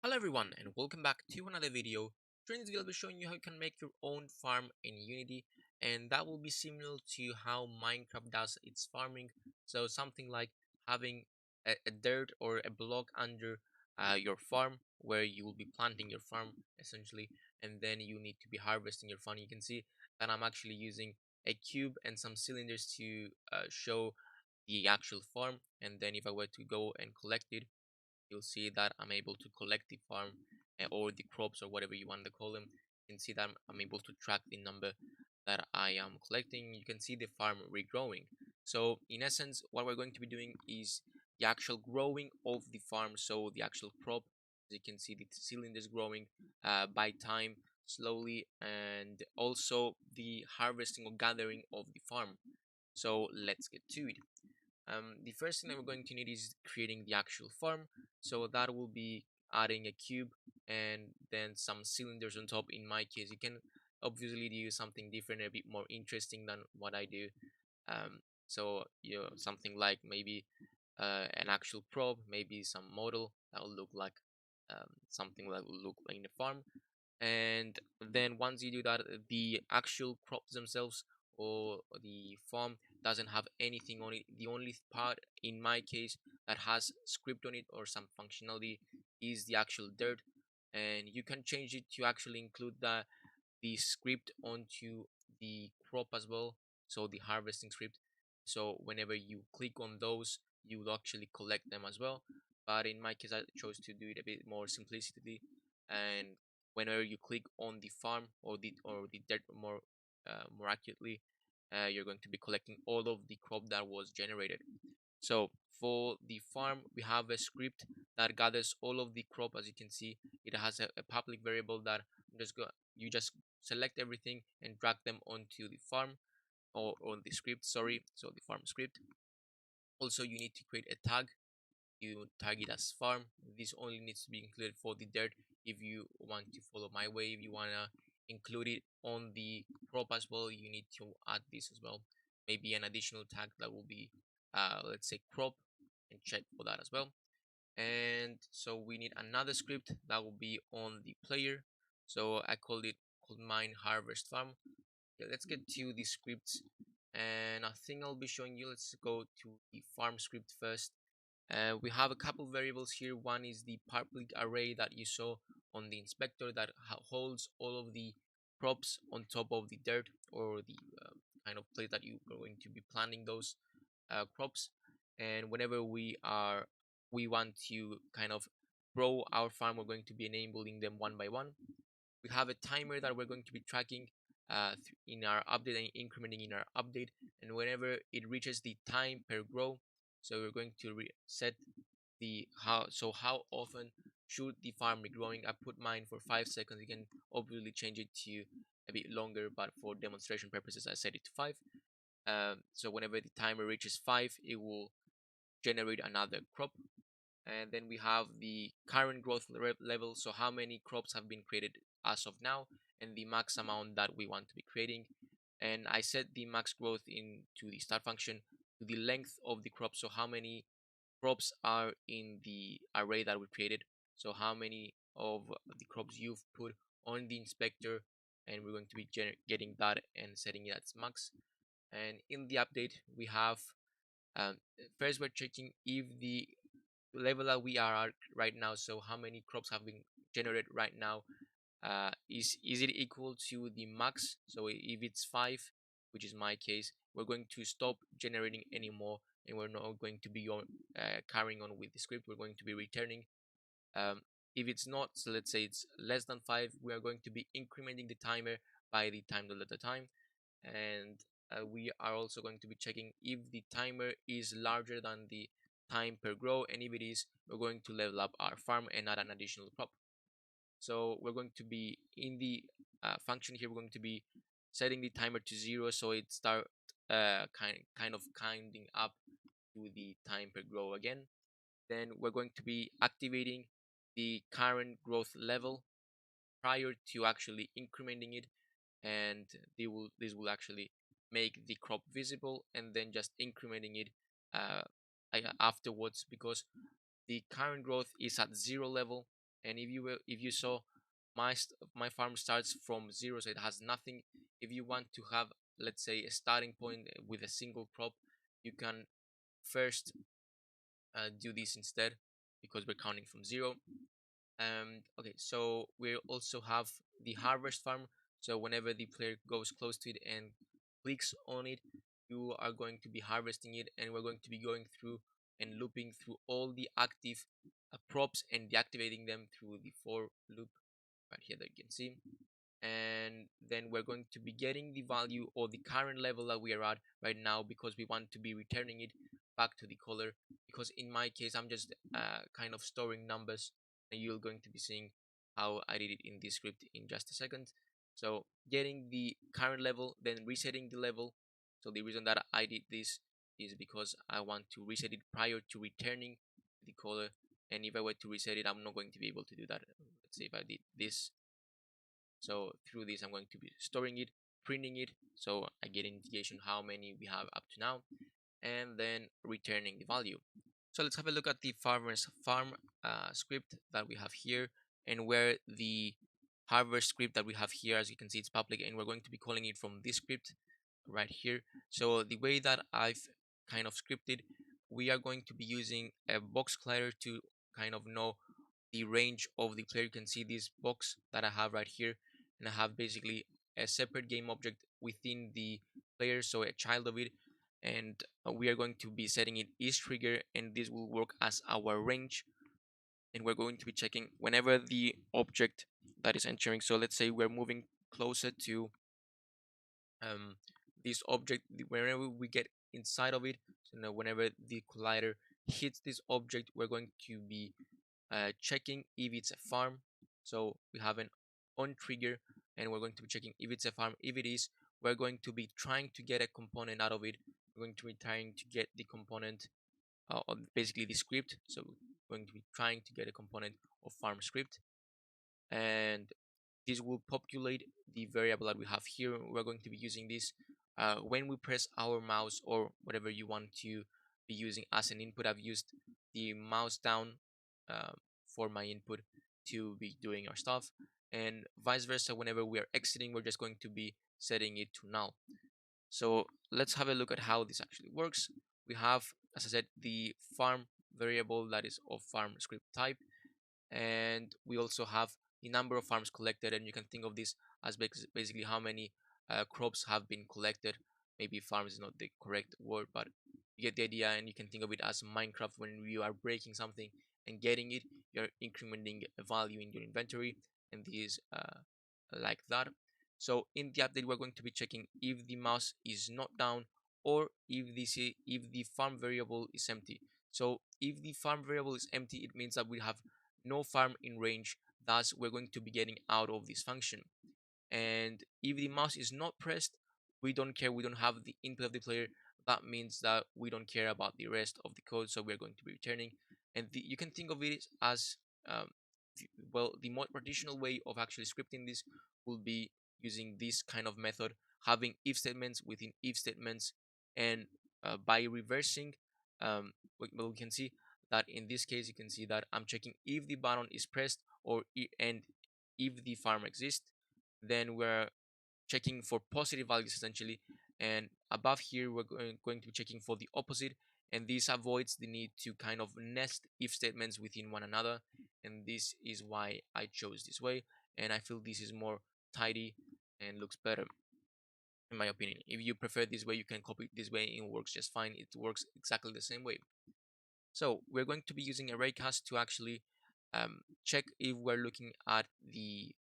Hello everyone and welcome back to another video. During this video I'll be showing you how you can make your own farm in Unity, and that will be similar to how Minecraft does its farming. So something like having a dirt or a block under your farm where you will be planting your farm essentially, and then you need to be harvesting your farm. You can see that I'm actually using a cube and some cylinders to show the actual farm, and then if I were to go and collect it, you'll see that I'm able to collect the farm or the crops or whatever you want to call them. You can see that I'm able to track the number that I am collecting. You can see the farm regrowing. So in essence, what we're going to be doing is the actual growing of the farm. So the actual crop, as you can see, the cylinders growing by time slowly, and also the harvesting or gathering of the farm. So let's get to it. The first thing that we're going to need is creating the actual farm. So that will be adding a cube and then some cylinders on top. In my case, you can obviously do something different, a bit more interesting than what I do. So something like maybe an actual probe, maybe some model that will look like something that will look like in the farm. And then once you do that, the actual crops themselves or the farm doesn't have anything on it. The only part in my case that has script on it or some functionality is the actual dirt, and you can change it to actually include the script onto the crop as well, so the harvesting script. So whenever you click on those, you will actually collect them as well. But in my case, I chose to do it a bit more simplicity, and whenever you click on the farm or the dirt more accurately, you're going to be collecting all of the crop that was generated. So for the farm, we have a script that gathers all of the crop. As you can see, it has a public variable that you just select everything and drag them onto the farm or on the script. Sorry, so the farm script. Also, you need to create a tag. You tag it as farm. This only needs to be included for the dirt. If you want to follow my way, if you wanna include it on the crop as well, you need to add this as well. Maybe an additional tag that will be, let's say crop, and check for that as well. And so we need another script that will be on the player. So I called mine harvest farm. Okay, let's get to the scripts, and I think I'll be showing you. Let's go to the farm script first. We have a couple variables here. One is the public array that you saw on the inspector that holds all of the props on top of the dirt or the kind of place that you are going to be planting those crops. And whenever we want to kind of grow our farm, we're going to be enabling them one by one. We have a timer that we're going to be tracking in our update and incrementing in our update, and whenever it reaches the time per grow, so we're going to set the how often should the farm be growing. I put mine for 5 seconds. You can obviously change it to a bit longer, but for demonstration purposes I set it to 5. So whenever the timer reaches 5, it will generate another crop. And then we have the current growth level, so how many crops have been created as of now, and the max amount that we want to be creating. And I set the max growth into the start function to the length of the crop, so how many crops are in the array that we created, so how many of the crops you've put on the inspector, and we're going to be getting that and setting it as max. And in the update we have, um, first we're checking if the level that we are at right now, so how many crops have been generated right now, is it equal to the max. So if it's 5, which is my case, we're going to stop generating anymore, and we're not going to be carrying on with the script. We're going to be returning. If it's not, so let's say it's less than 5, we are going to be incrementing the timer by the time delta time. And we are also going to be checking if the timer is larger than the time per grow, and if it is, we're going to level up our farm and add an additional crop. So we're going to be in the function here, we're going to be setting the timer to 0, so it start kind of counting up to the time per grow again. Then we're going to be activating the current growth level prior to actually incrementing it, and this will actually make the crop visible, and then just incrementing it uh, afterwards, because the current growth is at 0 level. And if you saw, my farm starts from zero, so it has nothing. If you want to have, let's say, a starting point with a single crop, you can first do this instead, because we're counting from zero. Okay, so we also have the harvest farm. So whenever the player goes close to it and clicks on it, you are going to be harvesting it, and we're going to be going through and looping through all the active props and deactivating them through the for loop right here that you can see. And then we're going to be getting the value or the current level that we are at right now, because we want to be returning it back to the caller. Because in my case, I'm just kind of storing numbers, and you're going to be seeing how I did it in this script in just a second. So getting the current level, then resetting the level. So the reason that I did this is because I want to reset it prior to returning the caller. And if I were to reset it, I'm not going to be able to do that. Let's say if I did this, so through this, I'm going to be storing it, printing it, so I get an indication how many we have up to now, and then returning the value. So let's have a look at the farmer's farm script that we have here, and where the harvest script that we have here, as you can see, it's public, and we're going to be calling it from this script right here. So the way that I've kind of scripted, we are going to be using a box collider to kind of know the range of the player. You can see this box that I have right here, and I have basically a separate game object within the player, so a child of it. And we are going to be setting it is trigger, and this will work as our range. And we're going to be checking whenever the object that is entering, so let's say we're moving closer to um, this object, whenever we get inside of it, so now whenever the collider hits this object, we're going to be checking if it's a farm. So we have an on trigger, and we're going to be checking if it's a farm. If it is, we're going to be trying to get a component out of it. We're going to be trying to get the component of basically the script. So we're going to be trying to get a component of farm script, and this will populate the variable that we have here. We're going to be using this when we press our mouse, or whatever you want to be using as an input. I've used the mouse down uh, for my input to be doing our stuff, and vice versa. Whenever we are exiting, we're just going to be setting it to null. So let's have a look at how this actually works. We have, as I said, the farm variable that is of farm script type, and we also have the number of farms collected, and you can think of this as basically how many crops have been collected. Maybe farms is not the correct word, but you get the idea. And you can think of it as Minecraft. When you are breaking something and getting it, you're incrementing a value in your inventory, and this is like that. So in the update, we're going to be checking if the mouse is not down, or if the farm variable is empty. So if the farm variable is empty, it means that we have no farm in range, thus we're going to be getting out of this function. And if the mouse is not pressed, we don't care, we don't have the input of the player. That means that we don't care about the rest of the code, so we're going to be returning. And you can think of it as um, well, the more traditional way of actually scripting this will be using this kind of method, having if statements within if statements. And by reversing, we can see that in this case, you can see that I'm checking if the button is pressed, and if the farm exists. Then we're checking for positive values essentially, and above here we're going to be checking for the opposite. And this avoids the need to kind of nest if statements within one another, and this is why I chose this way. And I feel this is more tidy and looks better, in my opinion. If you prefer this way, you can copy it this way, and it works just fine. It works exactly the same way. So we're going to be using a raycast to actually check if we're looking at the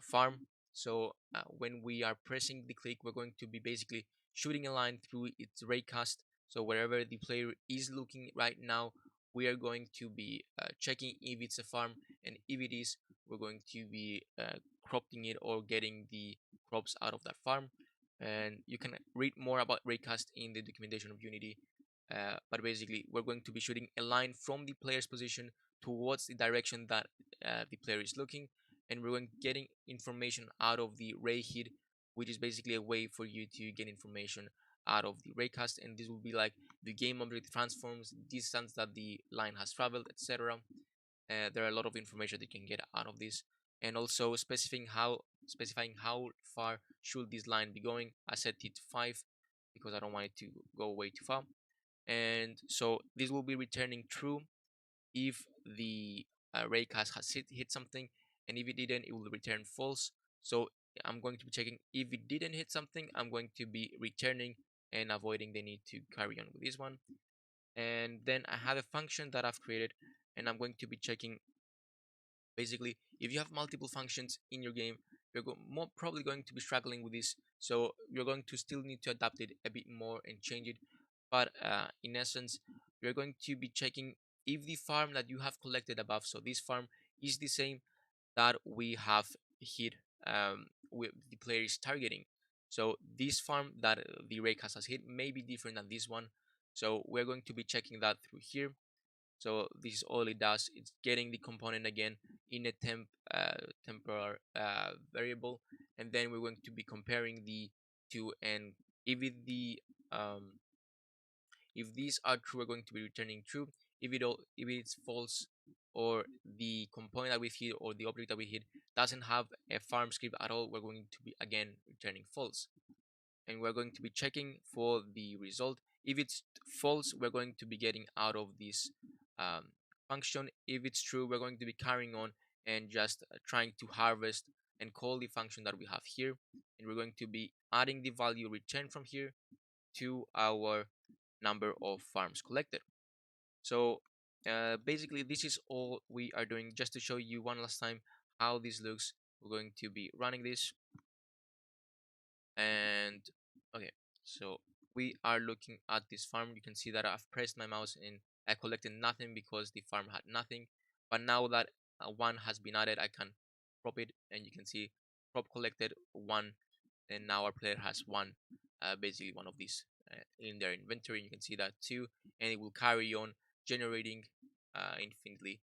farm. So when we are pressing the click, we're going to be basically shooting a line through its raycast. So wherever the player is looking right now, we are going to be checking if it's a farm, and if it is, we're going to be cropping it or getting the crops out of that farm. And you can read more about raycast in the documentation of Unity. But basically, we're going to be shooting a line from the player's position towards the direction that the player is looking, and we're going getting information out of the ray head, which is basically a way for you to get information out of the raycast. And this will be like the game object transforms, distance that the line has traveled, etc. There are a lot of information that you can get out of this, and also specifying how far should this line be going. I set it to 5 because I don't want it to go way too far. And so this will be returning true if the raycast has hit something, and if it didn't, it will return false. So I'm going to be checking if it didn't hit something. I'm going to be returning and avoiding the need to carry on with this one. And then I have a function that I've created, and I'm going to be checking. Basically, if you have multiple functions in your game, you're more probably going to be struggling with this. So you're going to still need to adapt it a bit more and change it. But in essence, you're going to be checking if the farm that you have collected above, so this farm is the same that we have hit, with the player is targeting. So this farm that the raycast has hit may be different than this one. So we're going to be checking that through here. So this is all it does. It's getting the component again in a temporal variable, and then we're going to be comparing the two. And if it the if these are true, we're going to be returning true. If it's false, or the component that we hit or the object that we hit doesn't have a farm script at all, we're going to be again returning false. And we're going to be checking for the result. If it's false, we're going to be getting out of this um, function. If it's true, we're going to be carrying on and just trying to harvest and call the function that we have here. And we're going to be adding the value returned from here to our number of farms collected. So basically, this is all we are doing. Just to show you one last time how this looks, we're going to be running this. And okay, so we are looking at this farm. You can see that I've pressed my mouse and I collected nothing because the farm had nothing. But now that one has been added, I can crop it, and you can see crop collected one, and now our player has one, basically one of these in their inventory. You can see that too, and it will carry on generating infinitely.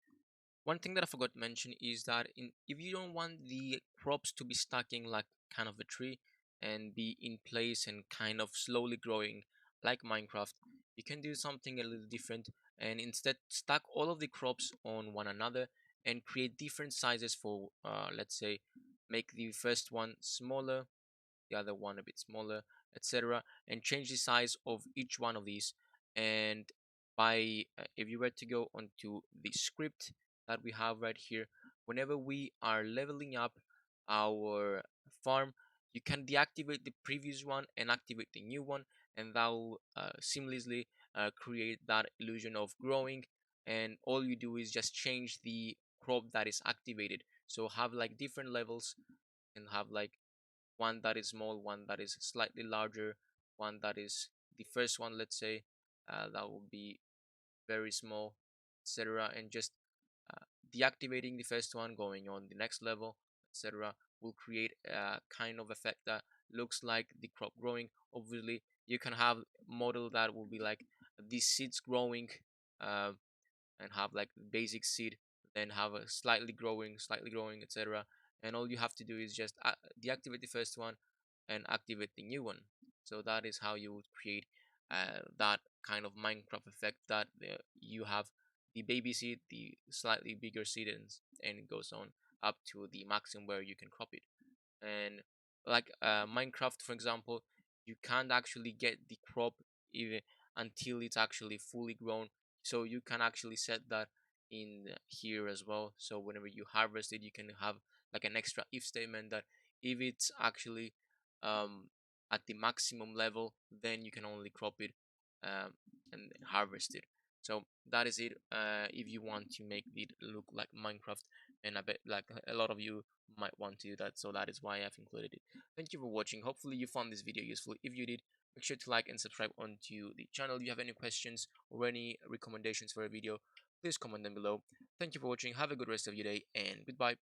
One thing that I forgot to mention is that if you don't want the crops to be stacking like kind of a tree and be in place and kind of slowly growing like Minecraft, you can do something a little different and instead stack all of the crops on one another and create different sizes for, let's say, make the first one smaller, the other one a bit smaller, etc., and change the size of each one of these. And by if you were to go onto the script that we have right here, whenever we are leveling up our farm, you can deactivate the previous one and activate the new one, and that will seamlessly create that illusion of growing. And all you do is just change the crop that is activated, so have like different levels, and have like one that is small, one that is slightly larger, one that is the first one, let's say, that will be very small, etc. And just deactivating the first one, going on the next level, etc., will create a kind of effect that looks like the crop growing. Obviously, you can have model that will be like these seeds growing, uh, and have like the basic seed, then have a slightly growing, etc. And all you have to do is just deactivate the first one and activate the new one. So that is how you would create that kind of Minecraft effect, that you have the baby seed, the slightly bigger seed, and it goes on up to the maximum where you can crop it. And like Minecraft, for example, you can't actually get the crop even until it's actually fully grown. So you can actually set that in here as well. So whenever you harvest it, you can have like an extra if statement that if it's actually um, at the maximum level, then you can only crop it, um, and harvest it. So that is it. If you want to make it look like Minecraft, and I bet like a lot of you might want to do that, so that is why I've included it. Thank you for watching. Hopefully you found this video useful. If you did, make sure to like and subscribe onto the channel. If you have any questions or any recommendations for a video, please comment them below. Thank you for watching. Have a good rest of your day, and goodbye.